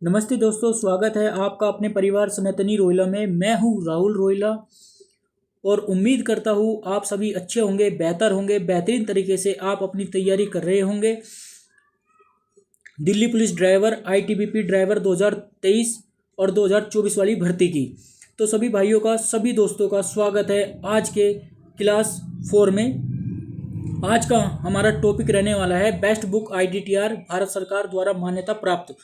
नमस्ते दोस्तों, स्वागत है आपका अपने परिवार सनातनी रोहिला में। मैं हूं राहुल रोहिला और उम्मीद करता हूं आप सभी अच्छे होंगे, बेहतर होंगे, बेहतरीन तरीके से आप अपनी तैयारी कर रहे होंगे। Delhi police driver, ITBP driver 2023 और 2024 वाली भर्ती की। तो सभी भाइयों का, सभी दोस्तों का स्वागत है आज के क्लास 4 में। आज का हमारा टॉपिक रहने वाला है बेस्ट बुक आईडीटीआर, भारत सरकार द्वारा मान्यता प्राप्त।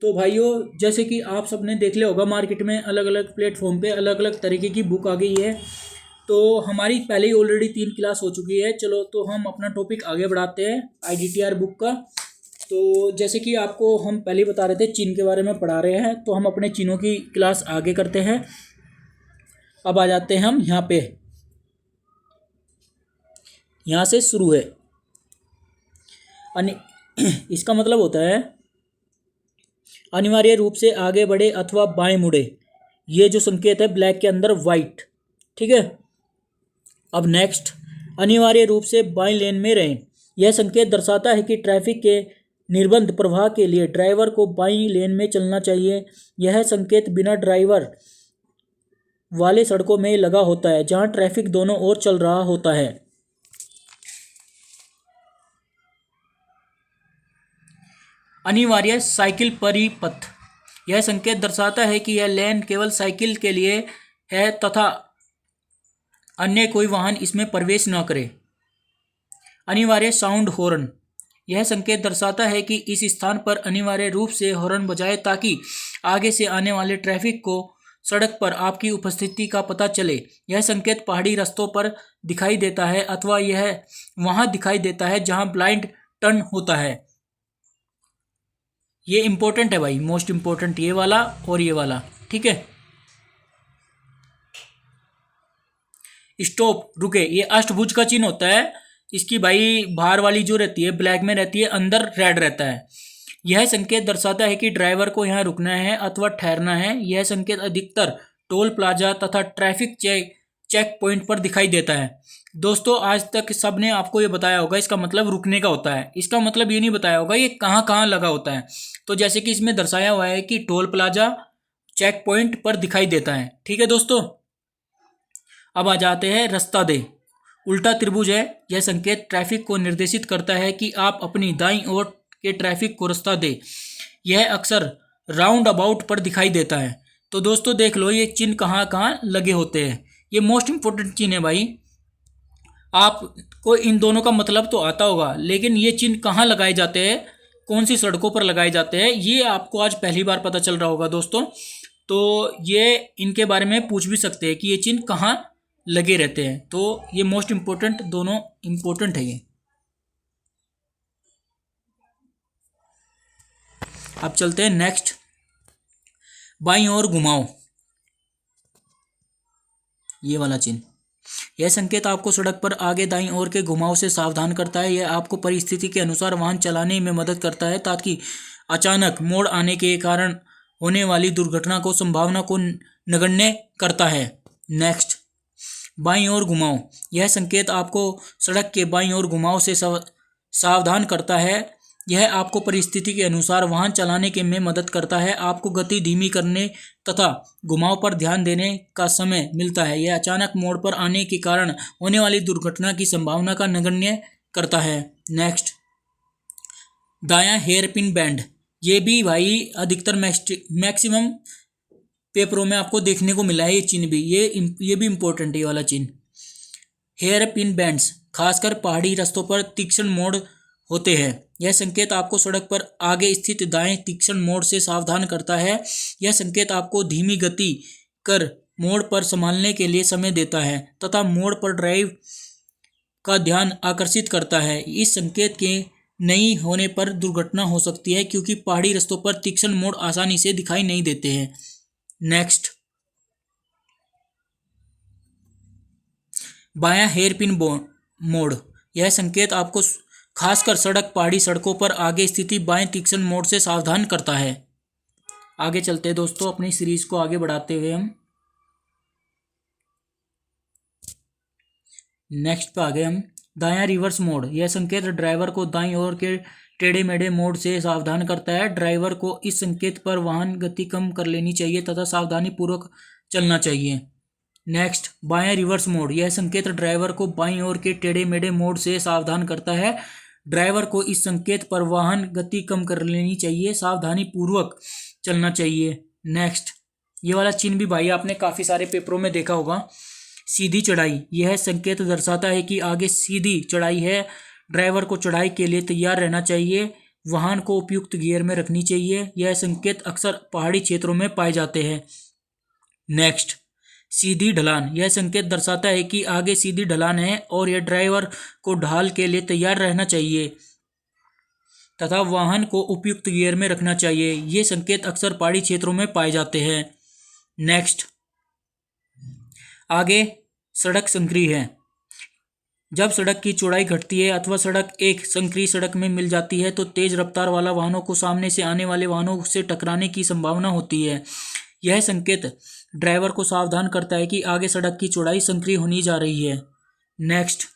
तो भाइयों, जैसे कि आप सबने देख लिया होगा, मार्केट में अलग अलग प्लेटफॉर्म पे अलग अलग तरीके की बुक आ गई है। तो हमारी पहले ही ऑलरेडी 3 क्लास हो चुकी है। चलो तो हम अपना टॉपिक आगे बढ़ाते हैं आईडीटीआर बुक का। तो जैसे कि आपको हम पहले ही बता रहे थे, चीन के बारे में पढ़ा रहे हैं, तो हम अपने चीनों की क्लास आगे करते हैं। अब आ जाते हैं हम यहाँ पे, यहाँ से शुरू है। इसका मतलब होता है अनिवार्य रूप से आगे बढ़े अथवा बाएं मुड़े। ये जो संकेत है ब्लैक के अंदर वाइट, ठीक है। अब नेक्स्ट, अनिवार्य रूप से बाएं लेन में रहें। यह संकेत दर्शाता है कि ट्रैफिक के निर्बंध प्रवाह के लिए ड्राइवर को बाईं लेन में चलना चाहिए। यह संकेत बिना ड्राइवर वाले सड़कों में लगा होता है, जहां ट्रैफिक दोनों ओर चल रहा होता है। अनिवार्य साइकिल परिपथ। यह संकेत दर्शाता है कि यह लेन केवल साइकिल के लिए है तथा अन्य कोई वाहन इसमें प्रवेश न करे। अनिवार्य साउंड हॉर्न। यह संकेत दर्शाता है कि इस स्थान पर अनिवार्य रूप से हॉर्न बजाए ताकि आगे से आने वाले ट्रैफिक को सड़क पर आपकी उपस्थिति का पता चले। यह संकेत पहाड़ी रास्तों पर दिखाई देता है अथवा यह वहां दिखाई देता है जहां ब्लाइंड टर्न होता है। ये इंपॉर्टेंट है भाई, मोस्ट इंपॉर्टेंट ये वाला और ये वाला, ठीक है। स्टॉप, रुके, ये अष्टभुज का चिन्ह होता है। इसकी भाई बाहर वाली जो रहती है ब्लैक में रहती है, अंदर रेड रहता है। यह संकेत दर्शाता है कि ड्राइवर को यहाँ रुकना है अथवा ठहरना है। यह संकेत अधिकतर टोल प्लाजा तथा ट्रैफिक चेक पॉइंट पर दिखाई देता है। दोस्तों, आज तक सबने आपको ये बताया होगा इसका मतलब रुकने का होता है। इसका मतलब ये नहीं बताया होगा ये कहाँ कहाँ लगा होता है। तो जैसे कि इसमें दर्शाया हुआ है कि टोल प्लाजा चेक पॉइंट पर दिखाई देता है, ठीक है दोस्तों। अब आ जाते हैं रास्ता दे। उल्टा त्रिभुज है। यह संकेत ट्रैफिक को निर्देशित करता है कि आप अपनी दाईं ओर के ट्रैफिक को रास्ता दे। यह अक्सर राउंड अबाउट पर दिखाई देता है। तो दोस्तों देख लो ये चिन्ह कहाँ कहाँ लगे होते हैं। ये मोस्ट इंपोर्टेंट चिन्ह है भाई। आपको इन दोनों का मतलब तो आता होगा, लेकिन ये चिन्ह कहाँ लगाए जाते हैं, कौन सी सड़कों पर लगाए जाते हैं, ये आपको आज पहली बार पता चल रहा होगा दोस्तों। तो ये इनके बारे में पूछ भी सकते हैं कि ये चिन्ह कहाँ लगे रहते हैं। तो ये मोस्ट इंपोर्टेंट, दोनों इंपोर्टेंट है ये। अब चलते हैं नेक्स्ट, बाईं ओर घुमाओ, ये वाला चिन्ह। यह संकेत आपको सड़क पर आगे दाईं ओर के घुमाव से सावधान करता है। यह आपको परिस्थिति के अनुसार वाहन चलाने में मदद करता है ताकि अचानक मोड़ आने के कारण होने वाली दुर्घटना को संभावना को नगण्य करता है। नेक्स्ट, बाईं ओर घुमाओ। यह संकेत आपको सड़क के बाईं ओर घुमाव से सावधान करता है। यह आपको परिस्थिति के अनुसार वाहन चलाने के में मदद करता है। आपको गति धीमी करने तथा घुमाव पर ध्यान देने का समय मिलता है। यह अचानक मोड़ पर आने के कारण होने वाली दुर्घटना की संभावना का नगण्य करता है। नेक्स्ट, दायां हेयर पिन बैंड। ये भी भाई अधिकतर मैक्सिमम पेपरों में आपको देखने को मिला है। ये चिन्ह भी, ये भी इंपॉर्टेंट है, ये वाला चिन्ह। हेयर पिन बैंड्स खासकर पहाड़ी रास्तों पर तीक्ष्ण मोड़ होते हैं। यह संकेत आपको सड़क पर आगे स्थित दाएं तीक्ष्ण मोड़ से सावधान करता है। यह संकेत आपको धीमी गति कर मोड़ पर संभालने के लिए समय देता है तथा मोड़ पर ड्राइव का ध्यान आकर्षित करता है। इस संकेत के नहीं होने पर दुर्घटना हो सकती है क्योंकि पहाड़ी रास्तों पर तीक्ष्ण मोड़ आसानी से दिखाई नहीं देते हैं। नेक्स्ट, बायां हेयर पिन मोड़। यह संकेत आपको खासकर पहाड़ी सड़कों पर आगे स्थिति बाएं तीक्ष्ण मोड़ से सावधान करता है। आगे चलते हैं दोस्तों, अपनी सीरीज को आगे बढ़ाते हुए हम नेक्स्ट पे आ गए हम। दायां रिवर्स मोड़। यह संकेत ड्राइवर को दाईं ओर के टेढ़े मेढ़े मोड़ से सावधान करता है। ड्राइवर को इस संकेत पर वाहन गति कम कर लेनी चाहिए तथा सावधानी पूर्वक चलना चाहिए। नेक्स्ट, बाएं रिवर्स मोड। यह संकेत ड्राइवर को बाईं ओर के टेढ़े मेढ़े मोड़ से सावधान करता है। ड्राइवर को इस संकेत पर वाहन गति कम कर लेनी चाहिए, सावधानी पूर्वक चलना चाहिए। नेक्स्ट, ये वाला चिन्ह भी भाई आपने काफ़ी सारे पेपरों में देखा होगा। सीधी चढ़ाई। यह संकेत दर्शाता है कि आगे सीधी चढ़ाई है। ड्राइवर को चढ़ाई के लिए तैयार रहना चाहिए। वाहन को उपयुक्त गियर में रखनी चाहिए। यह संकेत अक्सर पहाड़ी क्षेत्रों में पाए जाते हैं। नेक्स्ट, सीधी ढलान। यह संकेत दर्शाता है कि आगे सीधी ढलान है और यह ड्राइवर को ढाल के लिए तैयार रहना चाहिए तथा वाहन को उपयुक्त गियर में रखना चाहिए। ये संकेत अक्सर पहाड़ी क्षेत्रों में पाए जाते हैं। नेक्स्ट, आगे सड़क संकरी है। जब सड़क की चौड़ाई घटती है अथवा सड़क एक संकरी सड़क में मिल जाती है तो तेज रफ्तार वाला वाहनों को सामने से आने वाले वाहनों से टकराने की संभावना होती है। यह संकेत ड्राइवर को सावधान करता है कि आगे सड़क की चौड़ाई संकरी होनी जा रही है। नेक्स्ट,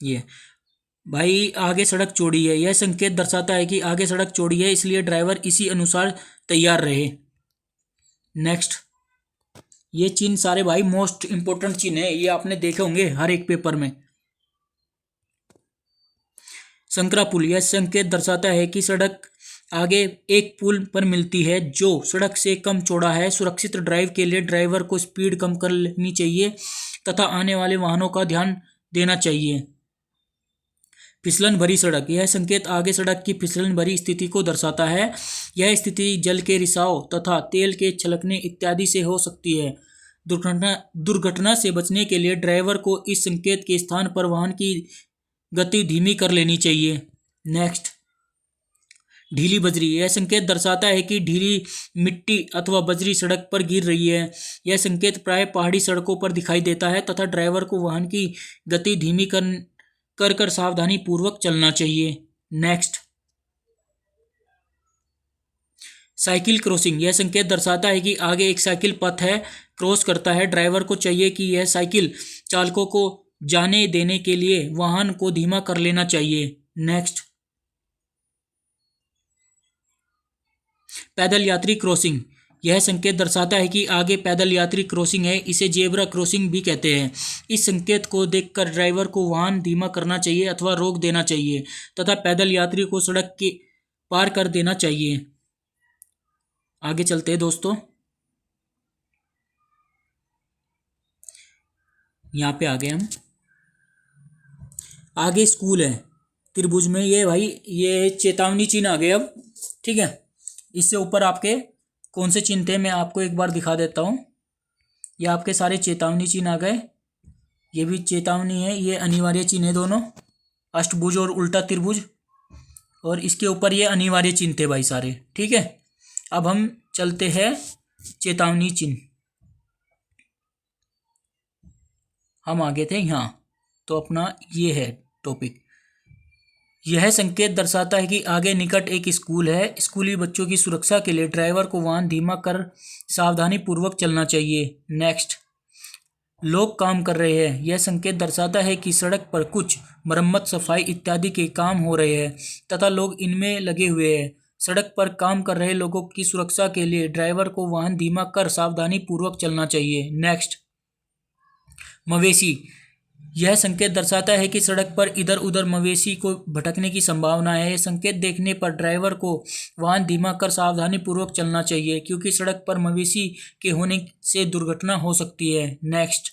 ये भाई आगे सड़क चौड़ी है। यह संकेत दर्शाता है कि आगे सड़क चौड़ी है, इसलिए ड्राइवर इसी अनुसार तैयार रहे। नेक्स्ट, ये चिन्ह सारे भाई मोस्ट इंपोर्टेंट चिन्ह है, ये आपने देखे होंगे हर एक पेपर में। संकरा पुल। यह संकेत दर्शाता है कि सड़क आगे एक पुल पर मिलती है जो सड़क से कम चौड़ा है। सुरक्षित ड्राइव के लिए ड्राइवर को स्पीड कम कर लेनी चाहिए तथा आने वाले वाहनों का ध्यान देना चाहिए। फिसलन भरी सड़क। यह संकेत आगे सड़क की फिसलन भरी स्थिति को दर्शाता है। यह स्थिति जल के रिसाव तथा तेल के छलकने इत्यादि से हो सकती है। दुर्घटना से बचने के लिए ड्राइवर को इस संकेत के स्थान पर वाहन की गति धीमी कर लेनी चाहिए। नेक्स्ट, ढीली बजरी। यह संकेत दर्शाता है कि ढीली मिट्टी अथवा बजरी सड़क पर गिर रही है। यह संकेत प्राय पहाड़ी सड़कों पर दिखाई देता है तथा ड्राइवर को वाहन की गति धीमी कर सावधानी पूर्वक चलना चाहिए। Next, cycle crossing. यह संकेत दर्शाता है कि आगे एक साइकिल पथ है, क्रॉस करता है। ड्राइवर को चाहिए कि यह साइकिल चालकों को जाने देने के लिए वाहन को धीमा कर लेना चाहिए। नेक्स्ट, पैदल यात्री क्रॉसिंग। यह संकेत दर्शाता है कि आगे पैदल यात्री क्रॉसिंग है, इसे जेब्रा क्रॉसिंग भी कहते हैं। इस संकेत को देखकर ड्राइवर को वाहन धीमा करना चाहिए अथवा रोक देना चाहिए तथा पैदल यात्री को सड़क के पार कर देना चाहिए। आगे चलते हैं दोस्तों, यहाँ पे आ गए हम। आगे स्कूल है त्रिभुज में। ये भाई ये चेतावनी चिन्ह आ गए अब, ठीक है। इससे ऊपर आपके कौन से चिन्ह थे मैं आपको एक बार दिखा देता हूँ। ये आपके सारे चेतावनी चिन्ह आ गए। ये भी चेतावनी है, ये अनिवार्य चिन्ह है दोनों, अष्टभुज और उल्टा त्रिभुज। और इसके ऊपर ये अनिवार्य चिन्ह थे भाई सारे, ठीक है। अब हम चलते हैं चेतावनी चिन्ह। हम आगे थे यहाँ, तो अपना ये है टॉपिक। यह संकेत दर्शाता है कि आगे निकट एक स्कूल है। स्कूली बच्चों की सुरक्षा के लिए ड्राइवर को वाहन धीमा कर सावधानी पूर्वक चलना चाहिए। नेक्स्ट, लोग काम कर रहे हैं। यह संकेत दर्शाता है कि सड़क पर कुछ मरम्मत, सफाई इत्यादि के काम हो रहे हैं तथा लोग इनमें लगे हुए हैं। सड़क पर काम कर रहे लोगों की सुरक्षा के लिए ड्राइवर को वाहन धीमा कर सावधानी पूर्वक चलना चाहिए। नेक्स्ट, मवेशी। यह संकेत दर्शाता है कि सड़क पर इधर उधर मवेशी को भटकने की संभावना है। यह संकेत देखने पर ड्राइवर को वाहन धीमा कर सावधानी पूर्वक चलना चाहिए क्योंकि सड़क पर मवेशी के होने से दुर्घटना हो सकती है। नेक्स्ट,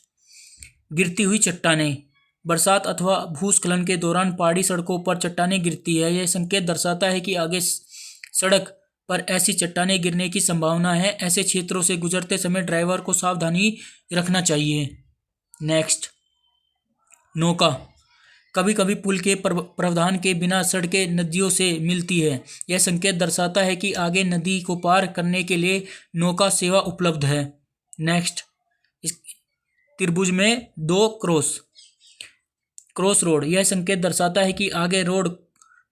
गिरती हुई चट्टानें। बरसात अथवा भूस्खलन के दौरान पहाड़ी सड़कों पर चट्टानें गिरती है। यह संकेत दर्शाता है कि आगे सड़क पर ऐसी चट्टानें गिरने की संभावना है। ऐसे क्षेत्रों से गुजरते समय ड्राइवर को सावधानी रखना चाहिए। नेक्स्ट, नौका। कभी कभी पुल के प्रावधान के बिना सड़कें नदियों से मिलती है। यह संकेत दर्शाता है कि आगे नदी को पार करने के लिए नौका सेवा उपलब्ध है। नेक्स्ट, त्रिभुज में दो क्रॉस रोड। यह संकेत दर्शाता है कि आगे रोड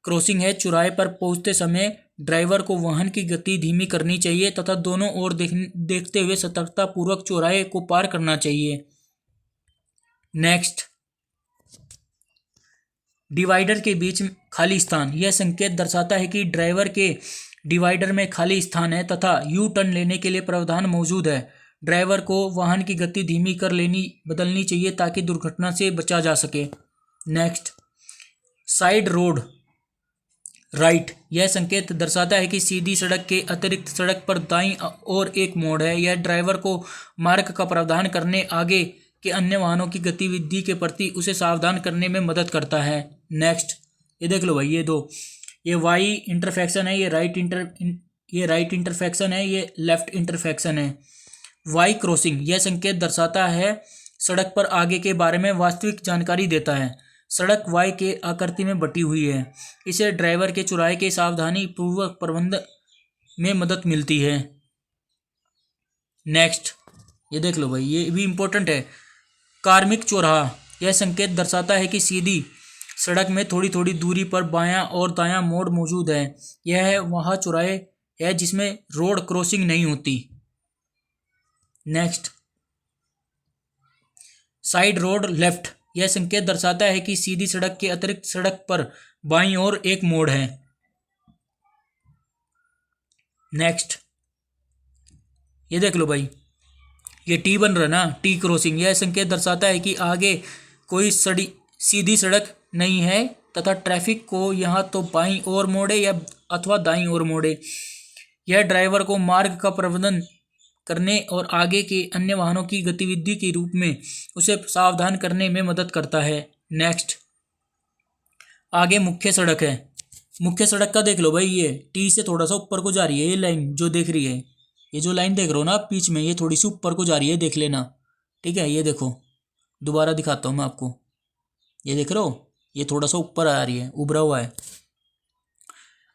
क्रॉसिंग है। चौराहे पर पहुंचते समय ड्राइवर को वाहन की गति धीमी करनी चाहिए तथा दोनों ओर देखते हुए सतर्कता पूर्वक चौराहे को पार करना चाहिए। नेक्स्ट, डिवाइडर के बीच खाली स्थान, यह संकेत दर्शाता है कि ड्राइवर के डिवाइडर में खाली स्थान है तथा यू टर्न लेने के लिए प्रावधान मौजूद है। ड्राइवर को वाहन की गति धीमी कर बदलनी चाहिए ताकि दुर्घटना से बचा जा सके। नेक्स्ट, साइड रोड राइट, यह संकेत दर्शाता है कि सीधी सड़क के अतिरिक्त सड़क पर दाईं ओर एक मोड़ है। यह ड्राइवर को मार्ग का प्रावधान करने, आगे के अन्य वाहनों की गतिविधि के प्रति उसे सावधान करने में मदद करता है। नेक्स्ट, ये देख लो भाई, ये दो, ये वाई इंटरसेक्शन है, ये राइट इंटरसेक्शन है, ये लेफ्ट इंटरसेक्शन है। वाई क्रॉसिंग, यह संकेत दर्शाता है सड़क पर आगे के बारे में वास्तविक जानकारी देता है। सड़क वाई के आकृति में बटी हुई है। इसे ड्राइवर के चौराहे के सावधानी पूर्वक प्रबंधन में मदद मिलती है। नेक्स्ट, ये देख लो भाई, ये भी इंपॉर्टेंट है। कार्मिक चौराहा, यह संकेत दर्शाता है कि सीधी सड़क में थोड़ी थोड़ी दूरी पर बायां और दायां मोड़ मौजूद है। यह वह चौराहे है जिसमें रोड क्रॉसिंग नहीं होती। नेक्स्ट, साइड रोड लेफ्ट, यह संकेत दर्शाता है कि सीधी सड़क के अतिरिक्त सड़क पर बाईं ओर एक मोड़ है। नेक्स्ट, ये देख लो भाई, ये टी बन रहा ना, टी क्रॉसिंग, यह संकेत दर्शाता है कि आगे कोई सीधी सड़क नहीं है तथा ट्रैफिक को यहाँ तो बाईं ओर मोड़े या अथवा दाईं ओर मोड़े। यह ड्राइवर को मार्ग का प्रबंधन करने और आगे के अन्य वाहनों की गतिविधि के रूप में उसे सावधान करने में मदद करता है। नेक्स्ट, आगे मुख्य सड़क है। मुख्य सड़क का देख लो भाई, ये टी से थोड़ा सा ऊपर को जा रही है, ये लाइन जो देख रही है, ये जो लाइन देख रहे हो ना आप बीच में, ये थोड़ी सी ऊपर को जा रही है, देख लेना, ठीक है। ये देखो, दोबारा दिखाता हूँ मैं आपको, ये देख रहे हो, ये थोड़ा सा ऊपर आ रही है, उभरा हुआ है।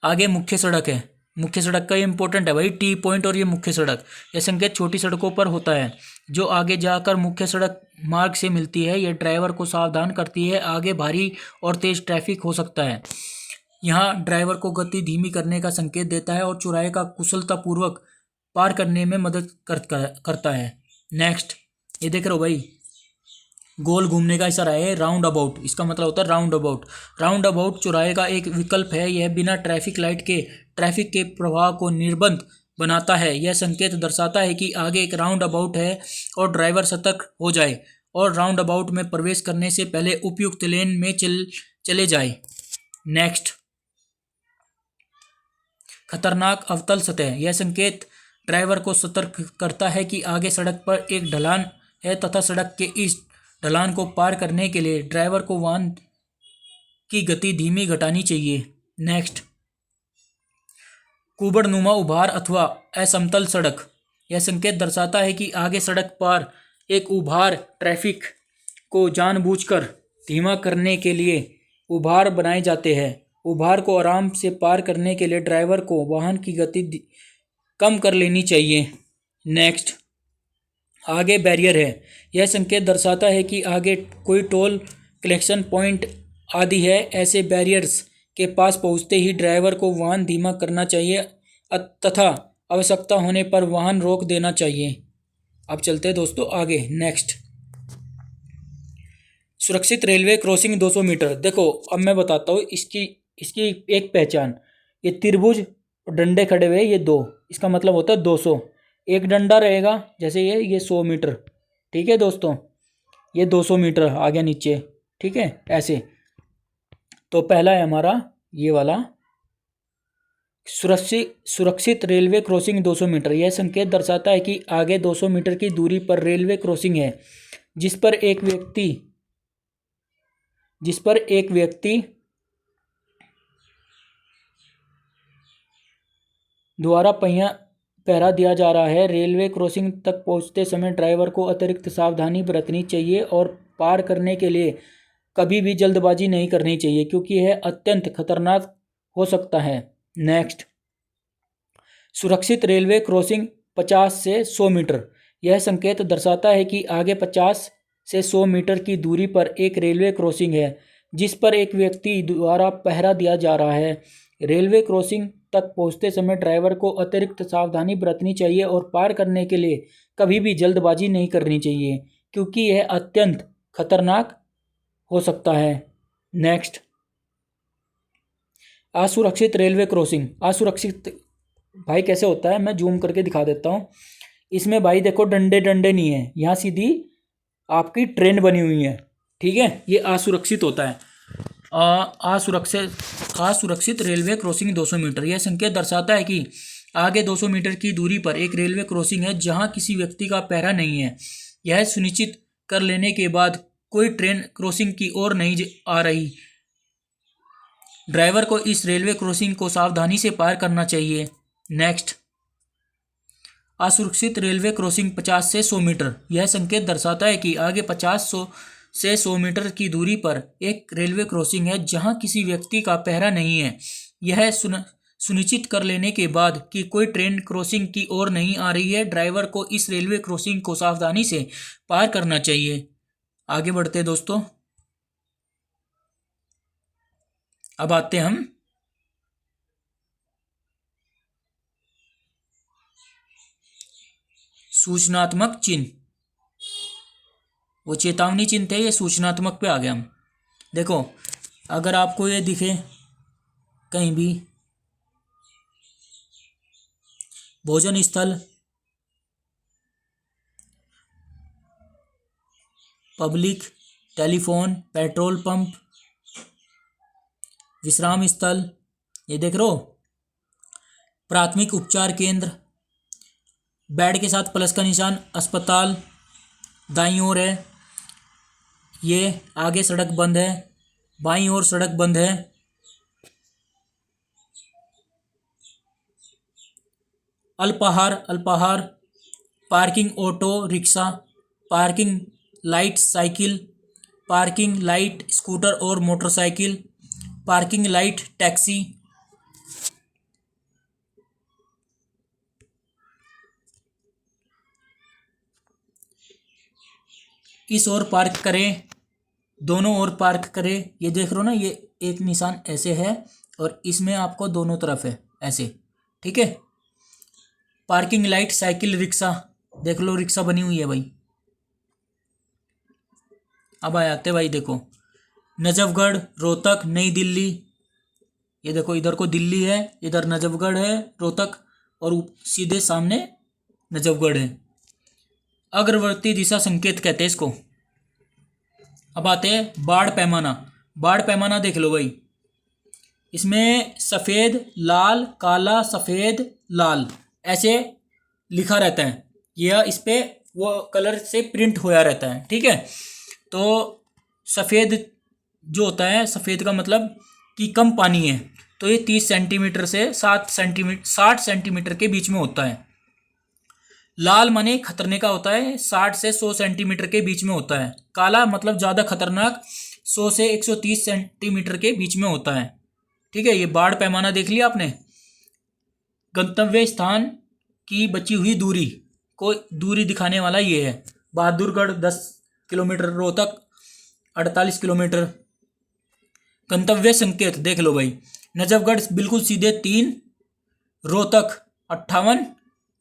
आगे मुख्य सड़क है। मुख्य सड़क का ये इंपॉर्टेंट है भाई, टी पॉइंट और ये मुख्य सड़क, यह संकेत छोटी सड़कों पर होता है जो आगे जाकर मुख्य सड़क मार्ग से मिलती है। यह ड्राइवर को सावधान करती है, आगे भारी और तेज ट्रैफिक हो सकता है। यहाँ ड्राइवर को गति धीमी करने का संकेत देता है और चौराहे का कुशलतापूर्वक पार करने में मदद करता है। नेक्स्ट, ये देख रहे हो भाई, गोल घूमने का इशारा है, राउंड अबाउट, इसका मतलब होता है राउंड अबाउट। राउंड अबाउट चौराहे का एक विकल्प है। यह बिना ट्रैफिक लाइट के ट्रैफिक के प्रवाह को निर्बंध बनाता है। यह संकेत दर्शाता है कि आगे एक राउंड अबाउट है और ड्राइवर सतर्क हो जाए और राउंड अबाउट में प्रवेश करने से पहले उपयुक्त लेन में चले जाए। नेक्स्ट, खतरनाक अवतल सतह, यह संकेत ड्राइवर को सतर्क करता है कि आगे सड़क पर एक ढलान है तथा सड़क के इस ढलान को पार करने के लिए ड्राइवर को वाहन की गति धीमी घटानी चाहिए। नेक्स्ट, कुबड़नुमा उभार अथवा असमतल सड़क, यह संकेत दर्शाता है कि आगे सड़क पर एक उभार ट्रैफिक को जानबूझकर धीमा करने के लिए उभार बनाए जाते हैं। उभार को आराम से पार करने के लिए ड्राइवर को वाहन की गति कम कर लेनी चाहिए। नेक्स्ट, आगे बैरियर है। यह संकेत दर्शाता है कि आगे कोई टोल कलेक्शन पॉइंट आदि है। ऐसे बैरियर्स के पास पहुंचते ही ड्राइवर को वाहन धीमा करना चाहिए तथा आवश्यकता होने पर वाहन रोक देना चाहिए। अब चलते हैं दोस्तों आगे। नेक्स्ट, सुरक्षित रेलवे क्रॉसिंग 200 मीटर। देखो अब मैं बताता हूँ इसकी एक पहचान। ये त्रिभुज डंडे खड़े हुए, ये दो, इसका मतलब होता है 200। एक डंडा रहेगा जैसे ये 100 मीटर, ठीक है दोस्तों, ये 200 मीटर आगे नीचे, ठीक है ऐसे। तो पहला है हमारा ये वाला सुरक्षित रेलवे क्रॉसिंग 200 मीटर। यह संकेत दर्शाता है कि आगे 200 मीटर की दूरी पर रेलवे क्रॉसिंग है जिस पर एक व्यक्ति द्वारा पहरा दिया जा रहा है। रेलवे क्रॉसिंग तक पहुंचते समय ड्राइवर को अतिरिक्त सावधानी बरतनी चाहिए और पार करने के लिए कभी भी जल्दबाजी नहीं करनी चाहिए क्योंकि यह अत्यंत खतरनाक हो सकता है। नेक्स्ट, सुरक्षित रेलवे क्रॉसिंग 50 से 100 मीटर। यह संकेत दर्शाता है कि आगे 50 से 100 मीटर की दूरी पर एक रेलवे क्रॉसिंग है जिस पर एक व्यक्ति द्वारा पहरा दिया जा रहा है। रेलवे क्रॉसिंग तक पहुंचते समय ड्राइवर को अतिरिक्त सावधानी बरतनी चाहिए और पार करने के लिए कभी भी जल्दबाजी नहीं करनी चाहिए क्योंकि यह अत्यंत खतरनाक हो सकता है। नेक्स्ट, असुरक्षित रेलवे क्रॉसिंग। असुरक्षित भाई कैसे होता है, मैं जूम करके दिखा देता हूँ। इसमें भाई देखो डंडे डंडे नहीं है, यहाँ सीधी आपकी ट्रेन बनी हुई है, ठीक है। ये असुरक्षित होता है। असुरक्षित रेलवे क्रॉसिंग 200 मीटर। यह संकेत दर्शाता है कि आगे 200 मीटर की दूरी पर एक रेलवे क्रॉसिंग है जहां किसी व्यक्ति का पहरा नहीं है। यह सुनिश्चित कर लेने के बाद कोई ट्रेन क्रॉसिंग की ओर नहीं आ रही, ड्राइवर को इस रेलवे क्रॉसिंग को सावधानी से पार करना चाहिए। नेक्स्ट, असुरक्षित रेलवे क्रॉसिंग 50 से 100 मीटर। यह संकेत दर्शाता है कि आगे 50 से 100 मीटर की दूरी पर एक रेलवे क्रॉसिंग है जहां किसी व्यक्ति का पहरा नहीं है। यह सुनिश्चित कर लेने के बाद कि कोई ट्रेन क्रॉसिंग की ओर नहीं आ रही है, ड्राइवर को इस रेलवे क्रॉसिंग को सावधानी से पार करना चाहिए। आगे बढ़ते हैं दोस्तों। अब आते हैं हम सूचनात्मक चिन्ह। वो चेतावनी चिन्ह थे, ये सूचनात्मक पे आ गए हम। देखो, अगर आपको ये दिखे कहीं भी भोजन स्थल, पब्लिक टेलीफोन, पेट्रोल पंप, विश्राम स्थल, ये देख रहे हो, प्राथमिक उपचार केंद्र, बेड के साथ प्लस का निशान, अस्पताल दाईं ओर है, ये आगे सड़क बंद है, बाईं ओर सड़क बंद है, अल्पाहार, parking auto rickshaw, parking light cycle, parking light scooter और मोटरसाइकिल, पार्किंग लाइट टैक्सी। इस ओर पार्क करें, दोनों ओर पार्क करें। ये देख रहे हो ना, ये एक निशान ऐसे है और इसमें आपको दोनों तरफ है ऐसे, ठीक है। पार्किंग लाइट साइकिल रिक्शा, देख लो रिक्शा बनी हुई है भाई। अब आ जाते भाई, देखो नजफगढ़, रोहतक, नई दिल्ली। ये देखो इधर को दिल्ली है, इधर नजफगढ़ है, रोहतक, और सीधे सामने नजफगढ़ है। अग्रवर्ती दिशा संकेत कहते हैं इसको। अब आते हैं बाढ़ पैमाना। बाढ़ पैमाना देख लो भाई, इसमें सफ़ेद लाल काला सफ़ेद लाल ऐसे लिखा रहता है, यह इस पे वो कलर से प्रिंट होया रहता है, ठीक है। तो सफ़ेद जो होता है, सफ़ेद का मतलब कि कम पानी है, तो ये 30 सेंटीमीटर से 60 सेंटीमीटर के बीच में होता है। लाल माने खतरने का होता है, 60 से 100 सेंटीमीटर के बीच में होता है। काला मतलब ज़्यादा खतरनाक, 100 से 130 सेंटीमीटर के बीच में होता है, ठीक है। ये बाढ़ पैमाना देख लिया आपने। गंतव्य स्थान की बची हुई दूरी को दूरी दिखाने वाला ये है। Bahadurgarh 10 kilometre, Rohtak 48 kilometre. गंतव्य संकेत देख लो भाई, नजफगढ़ बिल्कुल सीधे 3, रोहतक 58,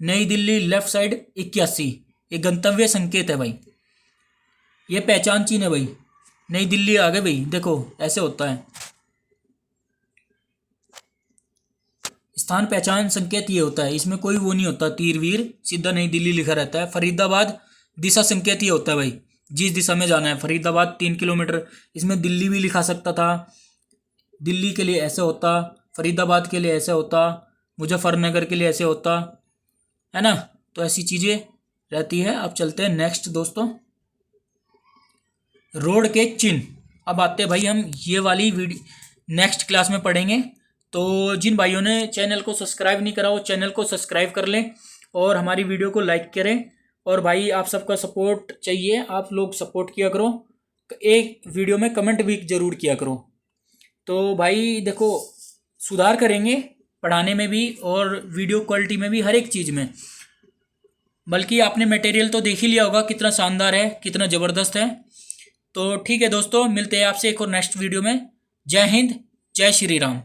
नई दिल्ली लेफ्ट साइड 81। ये गंतव्य संकेत है भाई, ये पहचान चिन्ह है भाई। नई दिल्ली आ गए भाई, देखो ऐसे होता है। स्थान पहचान संकेत ये होता है, इसमें कोई वो नहीं होता तीर वीर, सीधा नई दिल्ली लिखा रहता है। फरीदाबाद दिशा संकेत ये होता है भाई, जिस दिशा में जाना है। फरीदाबाद 3 किलोमीटर, इसमें दिल्ली भी लिखा सकता था, दिल्ली के लिए ऐसे होता, फरीदाबाद के लिए ऐसे होता, मुजफ्फरनगर के लिए ऐसे होता है ना। तो ऐसी चीज़ें रहती है। अब चलते हैं नेक्स्ट दोस्तों, रोड के चिन्ह। अब आते हैं भाई हम ये वाली वीडियो नेक्स्ट क्लास में पढ़ेंगे। तो जिन भाइयों ने चैनल को सब्सक्राइब नहीं करा वो चैनल को सब्सक्राइब कर लें और हमारी वीडियो को लाइक करें। और भाई आप सबका सपोर्ट चाहिए, आप लोग सपोर्ट किया करो, एक वीडियो में कमेंट भी ज़रूर किया करो। तो भाई देखो, सुधार करेंगे पढ़ाने में भी और वीडियो क्वालिटी में भी, हर एक चीज़ में। बल्कि आपने मटेरियल तो देख ही लिया होगा कितना शानदार है, कितना ज़बरदस्त है। तो ठीक है दोस्तों, मिलते हैं आपसे एक और नेक्स्ट वीडियो में। जय हिंद, जय श्री राम।